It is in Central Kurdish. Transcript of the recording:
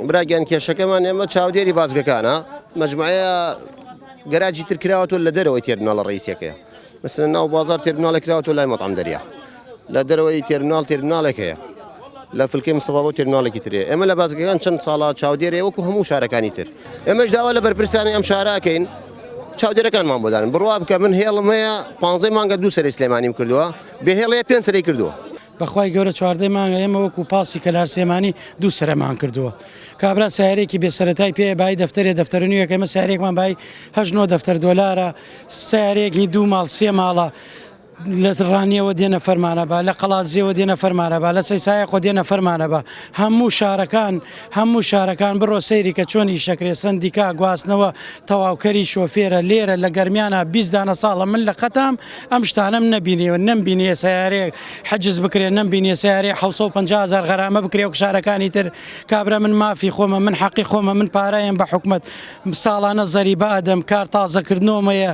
براگەن کێشەکەمان ئێمە چاودێری بازگەکانە مجموعەیە گەراجی تر کراوەوە لە دەرەوەی تێرمیناڵە ڕئیسیەکەیە مثلا ناو بازار تێرمیناڵێک کراوەوە لای مەطعەم دەریا لە دەرەوەی تێرمیناڵێک هەیە لە فلکەی مستەفا بۆ تێرمیناڵێکی ترێ ئێمە لە بازگەکان چەند ساڵە چاودێرێ وەکو هەموو شارەکانی تر ئێمەش داوا لە بەرپرسانی ئەم شارەکەین چاودێرەکانمان بۆدانن بڕوا بکە من هێڵم هەیە 15 مانگە 2 سەرەی سلێمانیم کردووە بێهێڵەیە 5 سەرەی کردووە بەخوای گەورە 14 مانگە ئێمە وەکو پاسی کەلار سێمانی 2 سەرمان کردووە کابرا سیارێکی بێسەرەتای پێ بای دەفتەرنوویەکە ئێمە سیارێکمان بای 8 دەفتەر دۆلارە سیارێکی 2 ماڵ 3 ماڵە لە ڕانیەوە دێنە فەرمانە بە لە قەڵاتزیەوە دێنە فەرمانە بە لە سەیسایەقۆ دێنە فەرمانە بە هەموو شارەکان بڕۆ سەیری کە چۆنی شەکرێ سندیکا گواستنەوە تەواوکەری شۆفێرە لێرە لە گەرمیانە 20 دانە ساڵە من لە قەتام ئەم شتانەم نەبینیوە نەمبینیە سیارەیەک حەجز بکرێ نەمبینیە سیارەیە 750,000 غەرامە بکرێ و شارەکانی تر کابرا من مافی خۆمە من حەقی خۆمە من پارەیەم بە حکومەت ساڵانە زەریبە ئەدەم کار تازەکردنەوەمەیە